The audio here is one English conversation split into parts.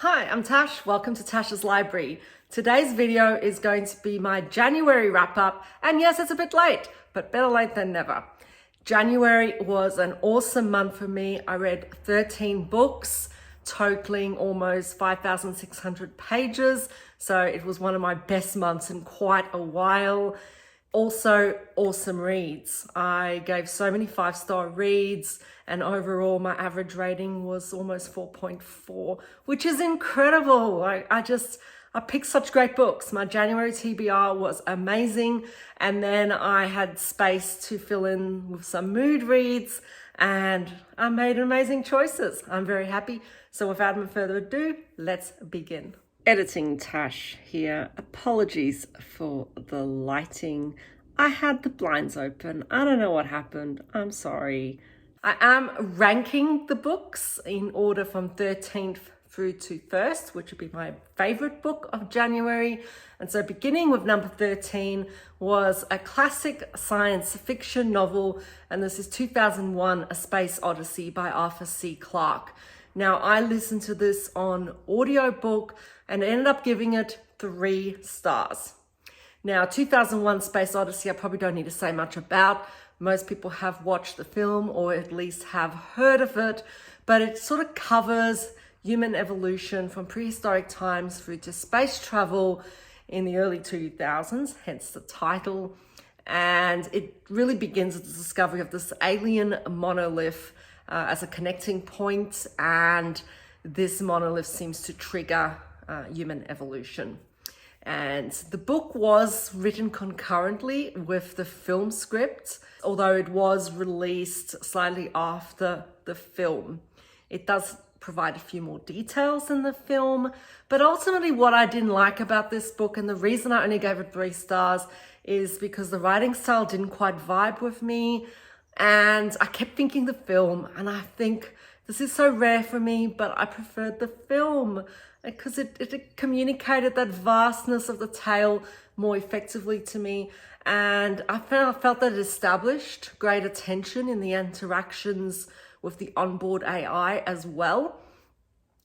Hi, I'm Tash. Welcome to Tash's Library. Today's video is going to be my January wrap-up, and yes, it's a bit late, but better late than never. January was an awesome month for me. I read 13 books, totaling almost 5,600 pages, so it was one of my best months in quite a while. Also, awesome reads. I gave so many 5-star reads, and overall my average rating was almost 4.4, which is incredible. I picked such great books. My January TBR was amazing, and then I had space to fill in with some mood reads, and I made amazing choices. I'm very happy. So without further ado, let's begin. Editing Tash here. Apologies for the lighting. I had the blinds open. I don't know what happened. I'm sorry. I am ranking the books in order from 13th through to 1st, which would be my favorite book of January. And so beginning with number 13 was a classic science fiction novel, and this is 2001: A Space Odyssey by Arthur C. Clarke. Now, I listened to this on audiobook and ended up giving it 3 stars. Now, 2001: Space Odyssey, I probably don't need to say much about. Most people have watched the film or at least have heard of it, but it sort of covers human evolution from prehistoric times through to space travel in the early 2000s, hence the title. And it really begins with the discovery of this alien monolith as a connecting point, and this monolith seems to trigger human evolution. And the book was written concurrently with the film script, although it was released slightly after the film. It does provide a few more details in the film, but ultimately what I didn't like about this book, and the reason I only gave it 3 stars, is because the writing style didn't quite vibe with me. And I kept thinking the film, and I think this is so rare for me, but I preferred the film because it communicated that vastness of the tale more effectively to me. And I felt that it established greater tension in the interactions with the onboard AI as well.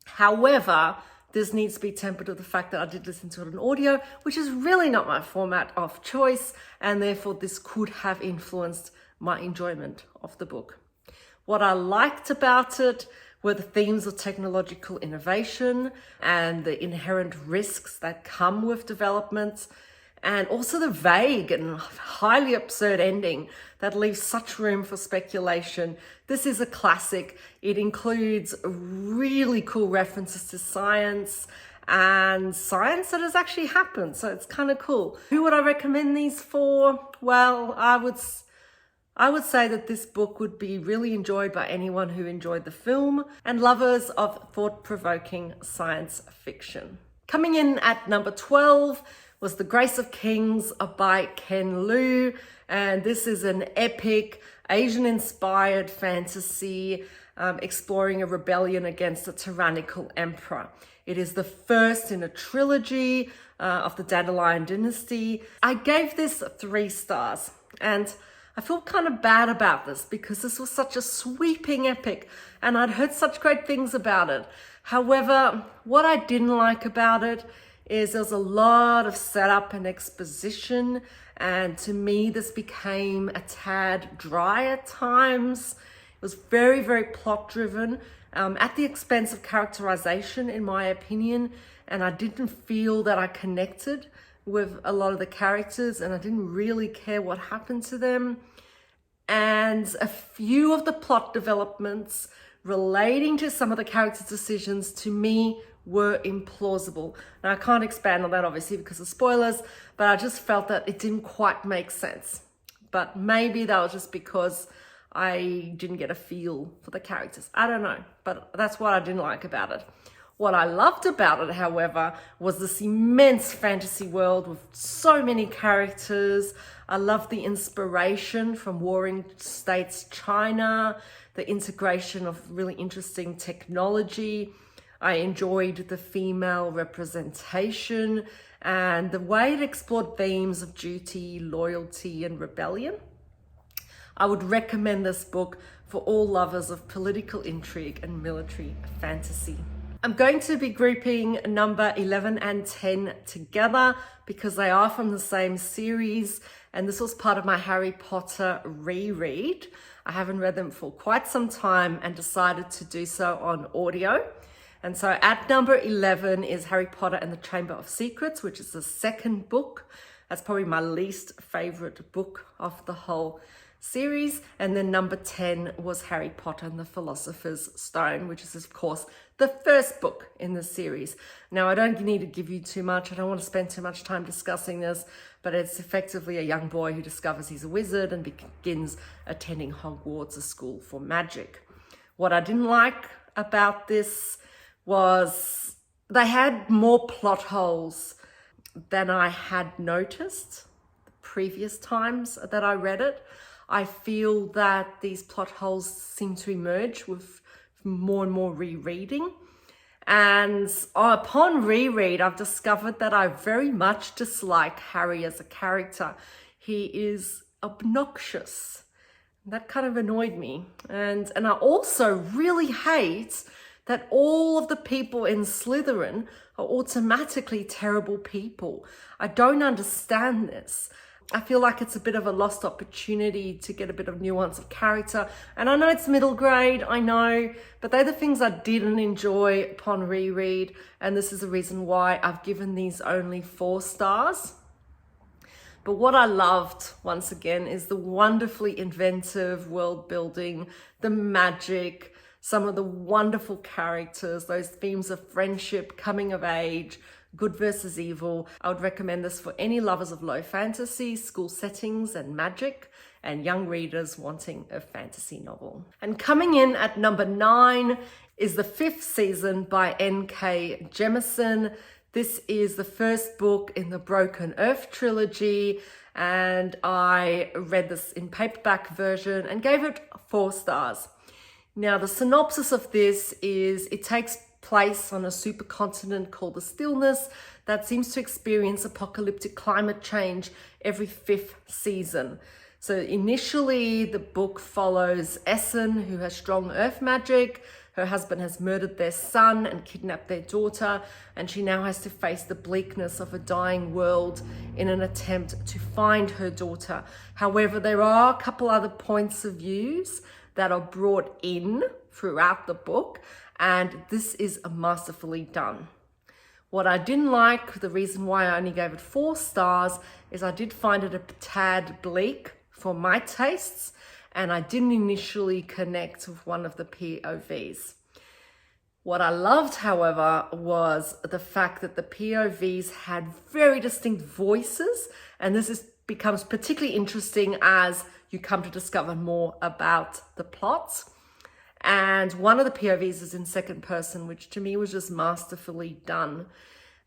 However, this needs to be tempered with the fact that I did listen to it in audio, which is really not my format of choice, and therefore this could have influenced my enjoyment of the book. What I liked about it were the themes of technological innovation and the inherent risks that come with development, and also the vague and highly absurd ending that leaves such room for speculation. This is a classic. It includes really cool references to science and science that has actually happened, so it's kind of cool. Who would I recommend these for? Well, I would say that this book would be really enjoyed by anyone who enjoyed the film and lovers of thought-provoking science fiction. Coming in at number 12 was The Grace of Kings by Ken Liu, and this is an epic Asian-inspired fantasy exploring a rebellion against a tyrannical emperor. It is the first in a trilogy of the Dandelion dynasty. I gave this 3 stars, and I feel kind of bad about this because this was such a sweeping epic and I'd heard such great things about it. However, what I didn't like about it is there's a lot of setup and exposition, and to me this became a tad dry at times. It was very, very plot driven at the expense of characterization, in my opinion, and I didn't feel that I connected with a lot of the characters, and I didn't really care what happened to them. And a few of the plot developments relating to some of the characters' decisions to me were implausible. Now, I can't expand on that obviously because of spoilers, but I just felt that it didn't quite make sense. But maybe that was just because I didn't get a feel for the characters. I don't know, but that's what I didn't like about it. What I loved about it, however, was this immense fantasy world with so many characters. I loved the inspiration from Warring States China, the integration of really interesting technology. I enjoyed the female representation and the way it explored themes of duty, loyalty, and rebellion. I would recommend this book for all lovers of political intrigue and military fantasy. I'm going to be grouping number 11 and 10 together because they are from the same series, and this was part of my Harry Potter reread. I haven't read them for quite some time and decided to do so on audio. And so at number 11 is Harry Potter and the Chamber of Secrets, which is the second book. That's probably my least favorite book of the whole series. And then number 10 was Harry Potter and the Philosopher's Stone, which is of course the first book in the series. Now, I don't need to give you too much. I don't want to spend too much time discussing this, but it's effectively a young boy who discovers he's a wizard and begins attending Hogwarts, a school for magic. What I didn't like about this was they had more plot holes than I had noticed the previous times that I read it. I feel that these plot holes seem to emerge with more and more rereading. And upon reread, I've discovered that I very much dislike Harry as a character. He is obnoxious. That kind of annoyed me. And I also really hate that all of the people in Slytherin are automatically terrible people. I don't understand this. I feel like it's a bit of a lost opportunity to get a bit of nuance of character. And I know it's middle grade, I know, but they're the things I didn't enjoy upon reread. And this is the reason why I've given these only 4 stars. But what I loved, once again, is the wonderfully inventive world building, the magic, some of the wonderful characters, those themes of friendship, coming of age, good versus evil. I would recommend this for any lovers of low fantasy, school settings and magic, and young readers wanting a fantasy novel. And coming in at number 9 is the 5th season by N.K. Jemisin. This is the first book in the Broken Earth trilogy, and I read this in paperback version and gave it 4 stars. Now, the synopsis of this is it takes place on a supercontinent called the Stillness that seems to experience apocalyptic climate change every 5th season. So initially, the book follows Essen, who has strong earth magic. Her husband has murdered their son and kidnapped their daughter, and she now has to face the bleakness of a dying world in an attempt to find her daughter. However, there are a couple other points of views that are brought in throughout the book, and this is masterfully done. What I didn't like, the reason why I only gave it 4 stars, is I did find it a tad bleak for my tastes, and I didn't initially connect with one of the POVs. What I loved, however, was the fact that the POVs had very distinct voices, and becomes particularly interesting as you come to discover more about the plot. And one of the POVs is in second person, which to me was just masterfully done.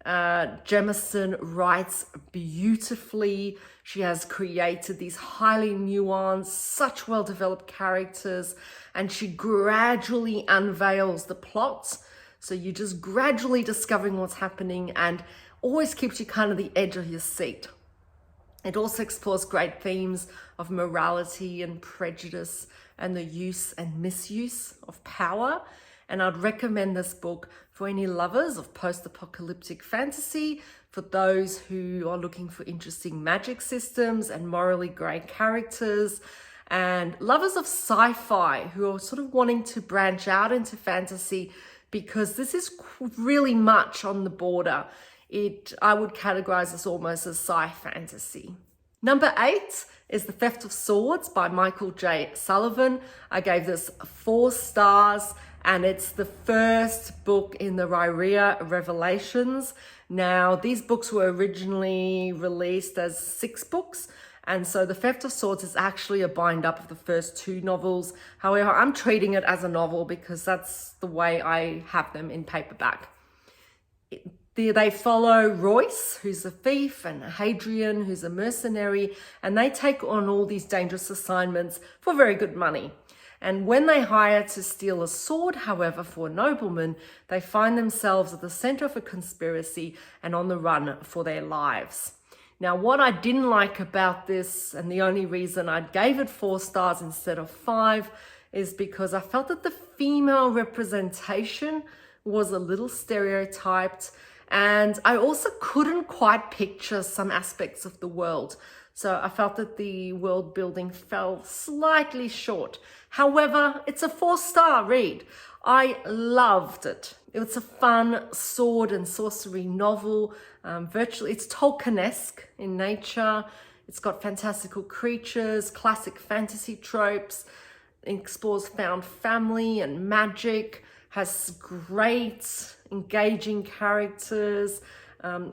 Jemisin writes beautifully. She has created these highly nuanced, such well-developed characters, and she gradually unveils the plot. So you're just gradually discovering what's happening and always keeps you kind of the edge of your seat. It also explores great themes of morality and prejudice and the use and misuse of power. And I'd recommend this book for any lovers of post-apocalyptic fantasy, for those who are looking for interesting magic systems and morally grey characters, and lovers of sci-fi who are sort of wanting to branch out into fantasy, because this is really much on the border. I would categorize this almost as sci-fantasy. Number 8 is The Theft of Swords by Michael J. Sullivan. I gave this 4 stars, and it's the first book in the Rhyrea Revelations. Now, these books were originally released as 6 books, and so The Theft of Swords is actually a bind-up of the first 2 novels. However, I'm treating it as a novel because that's the way I have them in paperback. They follow Royce, who's a thief, and Hadrian, who's a mercenary, and they take on all these dangerous assignments for very good money. And when they hire to steal a sword, however, for a nobleman, they find themselves at the center of a conspiracy and on the run for their lives. Now, what I didn't like about this, and the only reason I gave it 4 stars instead of 5, is because I felt that the female representation was a little stereotyped, and I also couldn't quite picture some aspects of the world. So I felt that the world building fell slightly short. However, it's a 4-star read. I loved it. It was a fun sword and sorcery novel. It's Tolkien-esque in nature. It's got fantastical creatures, classic fantasy tropes. It explores found family and magic, has great engaging characters,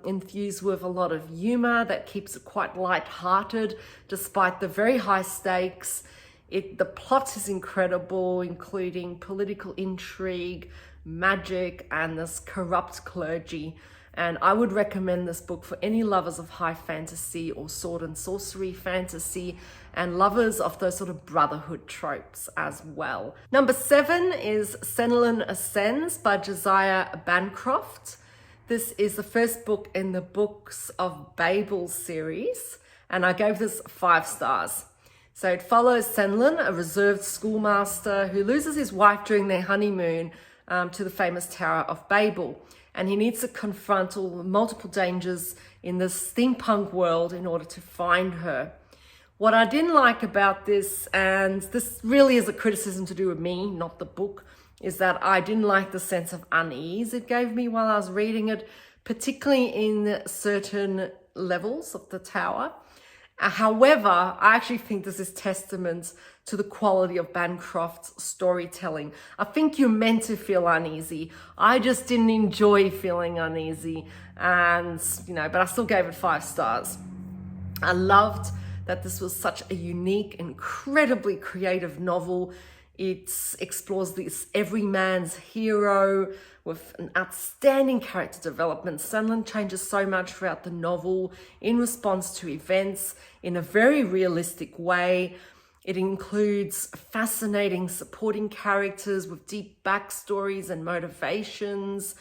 infused with a lot of humor that keeps it quite light-hearted despite the very high stakes. The plot is incredible, including political intrigue, magic, and this corrupt clergy. And I would recommend this book for any lovers of high fantasy or sword and sorcery fantasy, and lovers of those sort of brotherhood tropes as well. Number 7 is Senlin Ascends by Josiah Bancroft. This is the first book in the Books of Babel series, and I gave this 5 stars. So it follows Senlin, a reserved schoolmaster who loses his wife during their honeymoon to the famous Tower of Babel. And he needs to confront all the multiple dangers in this steampunk world in order to find her. What I didn't like about this, and this really is a criticism to do with me, not the book, is that I didn't like the sense of unease it gave me while I was reading it, particularly in certain levels of the tower. However, I actually think this is testament to the quality of Bancroft's storytelling. I think you're meant to feel uneasy. I just didn't enjoy feeling uneasy, and but I still gave it 5 stars. I loved that this was such a unique, incredibly creative novel. It explores this everyman's hero with an outstanding character development. Senlin changes so much throughout the novel in response to events in a very realistic way. It includes fascinating supporting characters with deep backstories and motivations.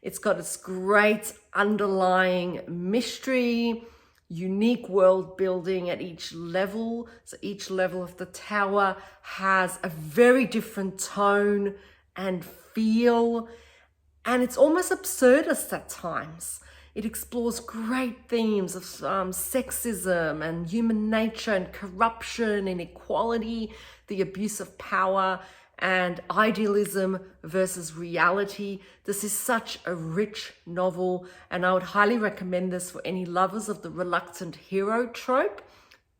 It's got its great underlying mystery, unique world building at each level. So each level of the tower has a very different tone and feel, and it's almost absurdist at times. It explores great themes of sexism and human nature and corruption, inequality, the abuse of power, and idealism versus reality. This is such a rich novel, and I would highly recommend this for any lovers of the reluctant hero trope,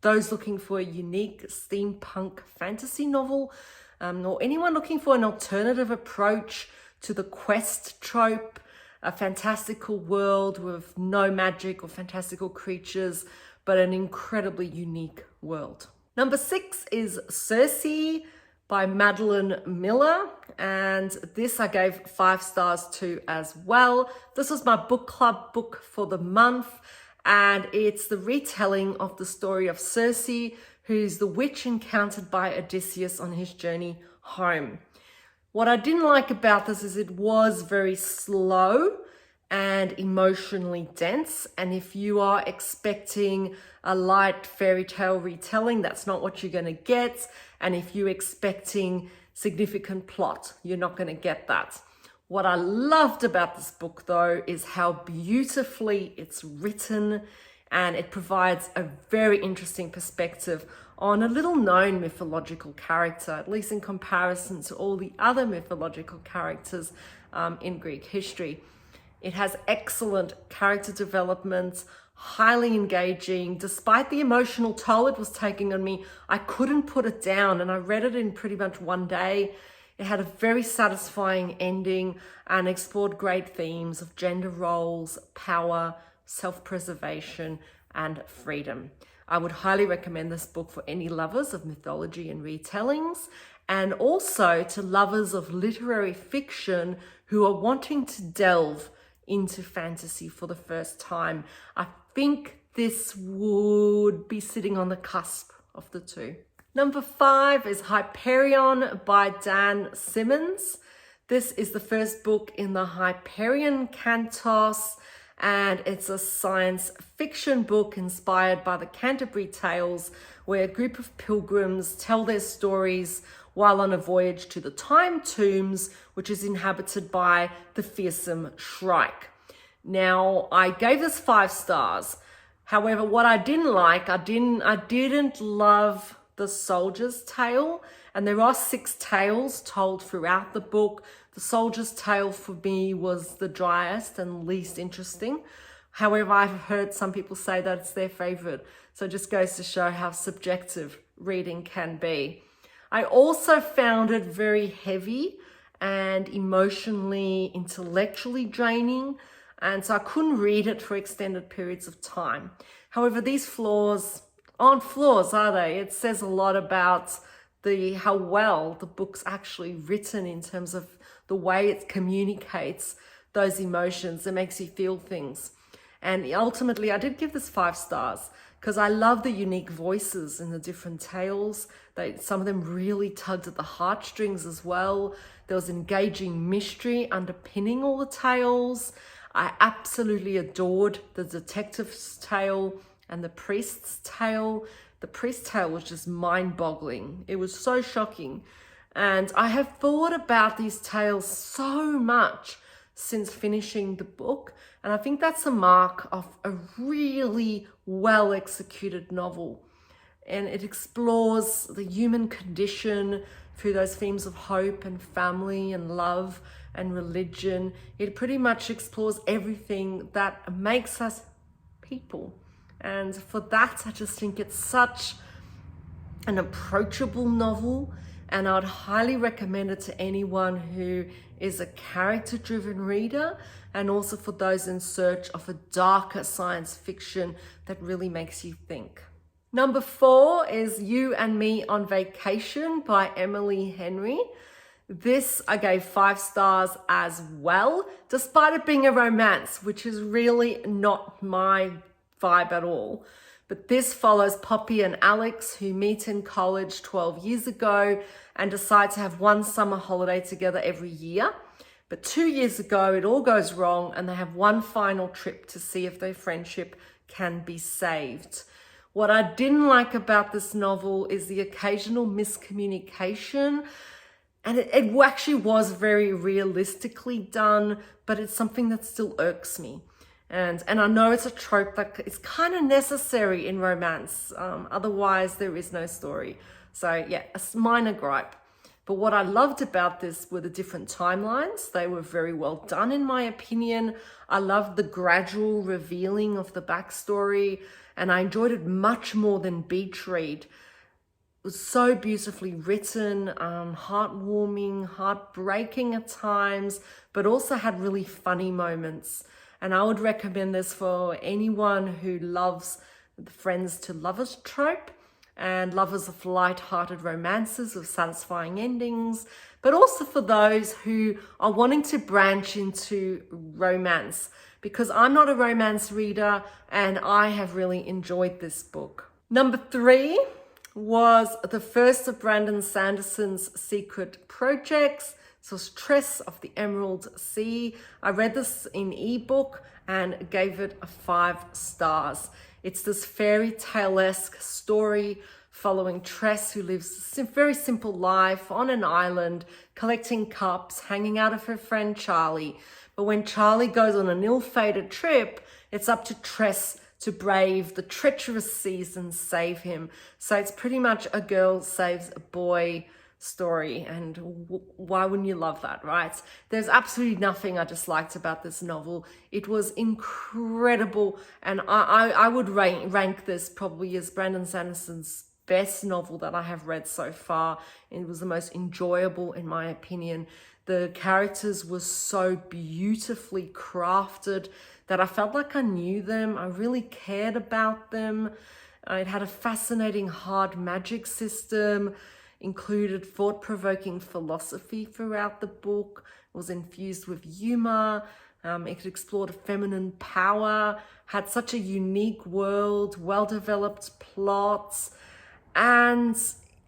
those looking for a unique steampunk fantasy novel, or anyone looking for an alternative approach to the quest trope, a fantastical world with no magic or fantastical creatures, but an incredibly unique world. Number 6 is Circe by Madeline Miller, and this I gave 5 stars to as well. This was my book club book for the month, and it's the retelling of the story of Circe, who's the witch encountered by Odysseus on his journey home. What I didn't like about this is it was very slow and emotionally dense, and if you are expecting a light fairy tale retelling, that's not what you're going to get. And if you're expecting significant plot, you're not going to get that. What I loved about this book, though, is how beautifully it's written, and it provides a very interesting perspective on a little known mythological character, at least in comparison to all the other mythological characters in Greek history. It has excellent character development, highly engaging. Despite the emotional toll it was taking on me, I couldn't put it down, and I read it in pretty much one day. It had a very satisfying ending and explored great themes of gender roles, power, self-preservation, and freedom. I would highly recommend this book for any lovers of mythology and retellings, and also to lovers of literary fiction who are wanting to delve into fantasy for the first time. I think this would be sitting on the cusp of the two. Number 5 is Hyperion by Dan Simmons. This is the first book in the Hyperion cantos, and it's a science fiction book inspired by the Canterbury Tales, where a group of pilgrims tell their stories while on a voyage to the Time Tombs, which is inhabited by the fearsome Shrike. Now, I gave this 5 stars. However, what I didn't like, I didn't love the soldier's tale, and there are 6 tales told throughout the book. The soldier's tale for me was the driest and least interesting. However, I've heard some people say that it's their favorite. So it just goes to show how subjective reading can be. I also found it very heavy and emotionally, intellectually draining. And so I couldn't read it for extended periods of time. However, these flaws aren't flaws, are they? It says a lot about how well the book's actually written in terms of the way it communicates those emotions. It makes you feel things. And ultimately, I did give this 5 stars because I love the unique voices in the different tales. Some of them really tugged at the heartstrings as well. There was engaging mystery underpinning all the tales. I absolutely adored the detective's tale and the priest's tale. The priest's tale was just mind-boggling. It was so shocking. And I have thought about these tales so much since finishing the book. And I think that's a mark of a really well-executed novel. And it explores the human condition through those themes of hope and family and love and religion. It pretty much explores everything that makes us people. And for that, I just think it's such an approachable novel. And I'd highly recommend it to anyone who is a character-driven reader, and also for those in search of a darker science fiction that really makes you think. Number 4 is You and Me on Vacation by Emily Henry. This I gave 5 stars as well, despite it being a romance, which is really not my vibe at all. But this follows Poppy and Alex, who meet in college 12 years ago and decide to have one summer holiday together every year. But 2 years ago, it all goes wrong and they have one final trip to see if their friendship can be saved. What I didn't like about this novel is the occasional miscommunication. And it actually was very realistically done, but it's something that still irks me. And I know it's a trope that is kind of necessary in romance. Otherwise, there is no story. So yeah, a minor gripe. But what I loved about this were the different timelines. They were very well done, in my opinion. I loved the gradual revealing of the backstory, and I enjoyed it much more than Beach Read. It was so beautifully written, heartwarming, heartbreaking at times, but also had really funny moments. And I would recommend this for anyone who loves the friends to lovers trope and lovers of light-hearted romances with satisfying endings, but also for those who are wanting to branch into romance, because I'm not a romance reader and I have really enjoyed this book. Number 3 was the first of Brandon Sanderson's secret projects. This was Tress of the Emerald Sea. I read this in ebook and gave it 5 stars. It's this fairy tale-esque story following Tress, who lives a very simple life on an island, collecting cups, hanging out with her friend Charlie. But when Charlie goes on an ill-fated trip, it's up to Tress to brave the treacherous seas and save him. So it's pretty much a girl saves a boy story, and why wouldn't you love that, right? There's absolutely nothing I disliked about this novel. It was incredible, and I would rank this probably as Brandon Sanderson's best novel that I have read so far. It was the most enjoyable, in my opinion. The characters were so beautifully crafted that I felt like I knew them. I really cared about them. It had a fascinating hard magic system, included thought-provoking philosophy throughout the book. It was infused with humor. It explored feminine power, had such a unique world, well-developed plots, and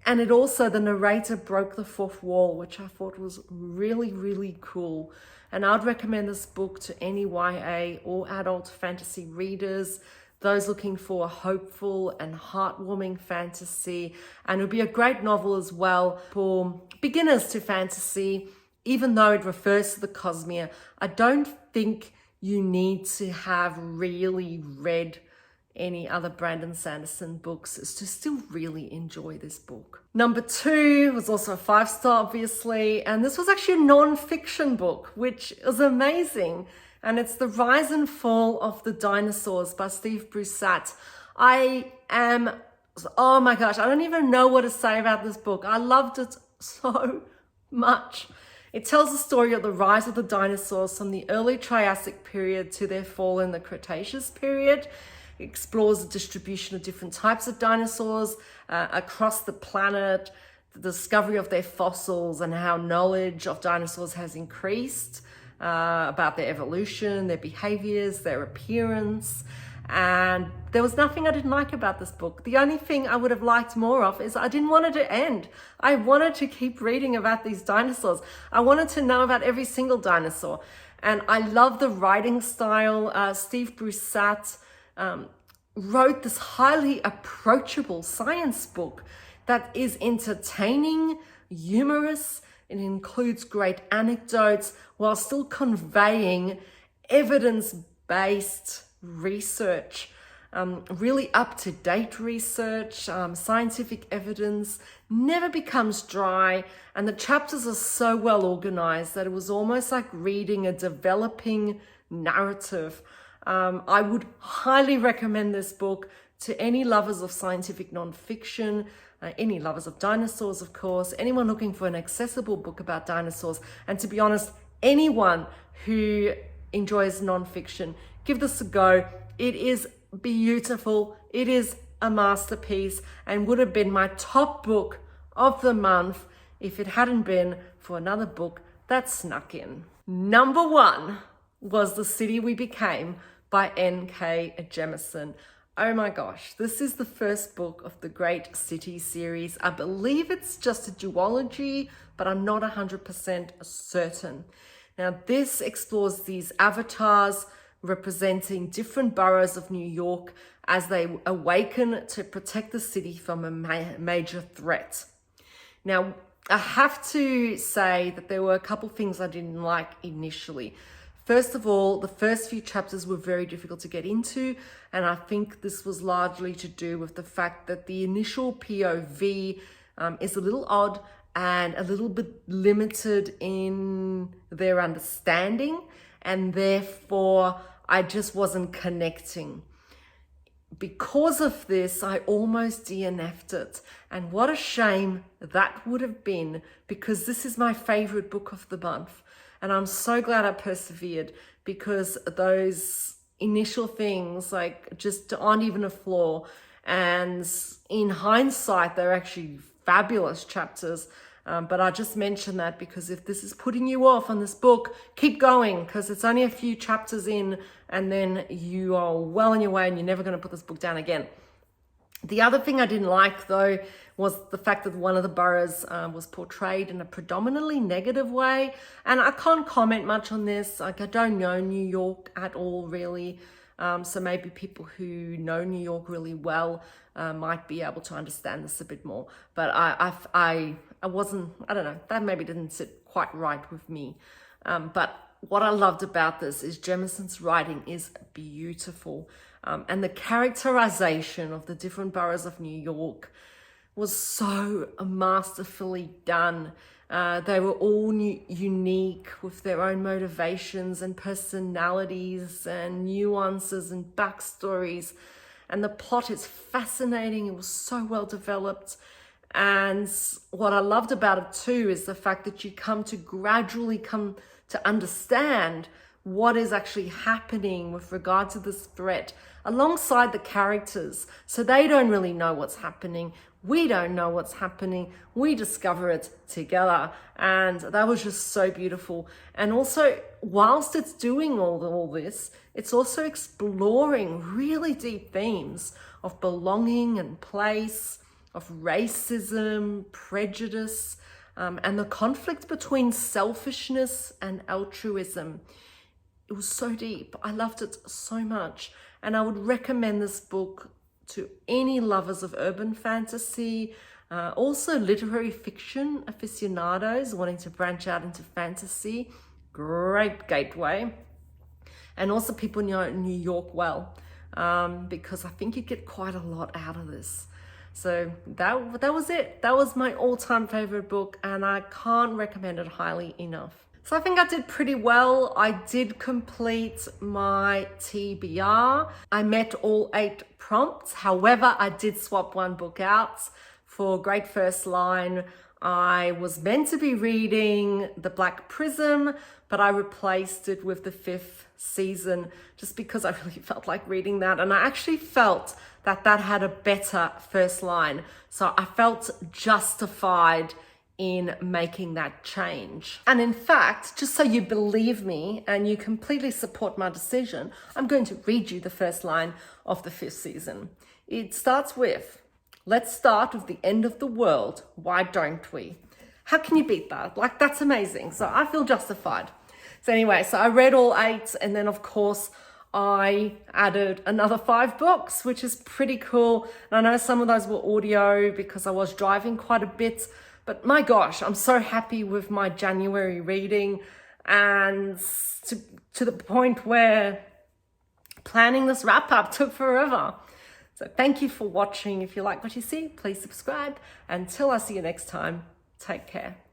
it also, the narrator broke the fourth wall, which I thought was really, really cool. And I'd recommend this book to any YA or adult fantasy readers. those looking for a hopeful and heartwarming fantasy. And it would be a great novel as well for beginners to fantasy. Even though it refers to the Cosmere, I don't think you need to have really read any other Brandon Sanderson books to still really enjoy this book. Number 2 was also a 5-star, obviously, and this was actually a non-fiction book, which is amazing. And it's The Rise and Fall of the Dinosaurs by Steve Broussard. Oh my gosh, I don't even know what to say about this book. I loved it so much. It tells the story of the rise of the dinosaurs from the early Triassic period to their fall in the Cretaceous period. It explores the distribution of different types of dinosaurs across the planet, the discovery of their fossils, and how knowledge of dinosaurs has increased about their evolution, their behaviors, their appearance. And there was nothing I didn't like about this book. The only thing I would have liked more of is I didn't want it to end. I wanted to keep reading about these dinosaurs. I wanted to know about every single dinosaur. And I love the writing style. Steve Broussard wrote this highly approachable science book that is entertaining, humorous. It includes great anecdotes while still conveying evidence-based research, really up-to-date research, scientific evidence, never becomes dry, and the chapters are so well organized that it was almost like reading a developing narrative. I would highly recommend this book to any lovers of scientific nonfiction, any lovers of dinosaurs, of course, anyone looking for an accessible book about dinosaurs, and to be honest, anyone who enjoys nonfiction. Give this a go. It is beautiful. It is a masterpiece and would have been my top book of the month if it hadn't been for another book that snuck in. Number 1 was The City We Became by N.K. Jemisin. Oh my gosh, this is the first book of the Great City series. I believe it's just a duology, but I'm not 100% certain. Now, this explores these avatars representing different boroughs of New York as they awaken to protect the city from a major threat. Now, I have to say that there were a couple things I didn't like initially. First of all, the first few chapters were very difficult to get into, and I think this was largely to do with the fact that the initial POV is a little odd and a little bit limited in their understanding, and therefore I just wasn't connecting. Because of this, I almost DNF'd it. And what a shame that would have been, because this is my favorite book of the month. And I'm so glad I persevered, because those initial things just aren't even a flaw. And in hindsight, they're actually fabulous chapters. But I just mention that because if this is putting you off on this book, keep going, because it's only a few chapters in and then you are well on your way and you're never going to put this book down again. The other thing I didn't like, though, was the fact that one of the boroughs was portrayed in a predominantly negative way. And I can't comment much on this. I don't know New York at all, really. So maybe people who know New York really well might be able to understand this a bit more. But I wasn't, I don't know, that maybe didn't sit quite right with me. But what I loved about this is Jemisin's writing is beautiful. And the characterization of the different boroughs of New York was so masterfully done. They were all unique with their own motivations and personalities and nuances and backstories. And the plot is fascinating. It was so well developed. And what I loved about it too is the fact that you gradually come to understand what is actually happening with regard to this threat alongside the characters. So they don't really know what's happening. We don't know what's happening. We discover it together. And that was just so beautiful. And also, whilst it's doing all this, it's also exploring really deep themes of belonging and place, of racism, prejudice, and the conflict between selfishness and altruism. it was so deep. I loved it so much. And I would recommend this book to any lovers of urban fantasy, also literary fiction aficionados wanting to branch out into fantasy. Great gateway. And also people know New York well, because I think you'd get quite a lot out of this. So that was it. That was my all-time favorite book, and I can't recommend it highly enough. So I think I did pretty well. I did complete my TBR. I met all 8 prompts. However, I did swap one book out for Great First Line. I was meant to be reading The Black Prism, but I replaced it with the 5th season just because I really felt like reading that. And I actually felt that that had a better first line. So I felt justified in making that change. And in fact, just so you believe me and you completely support my decision, I'm going to read you the first line of the 5th season. It starts with, "Let's start with the end of the world. Why don't we?" How can you beat that? Like, that's amazing. So I feel justified. So anyway, so I read all 8, and then of course I added another 5 books, which is pretty cool. And I know some of those were audio because I was driving quite a bit, but my gosh, I'm so happy with my January reading, and to the point where planning this wrap up took forever. So thank you for watching. If you like what you see, please subscribe. Until I see you next time, take care.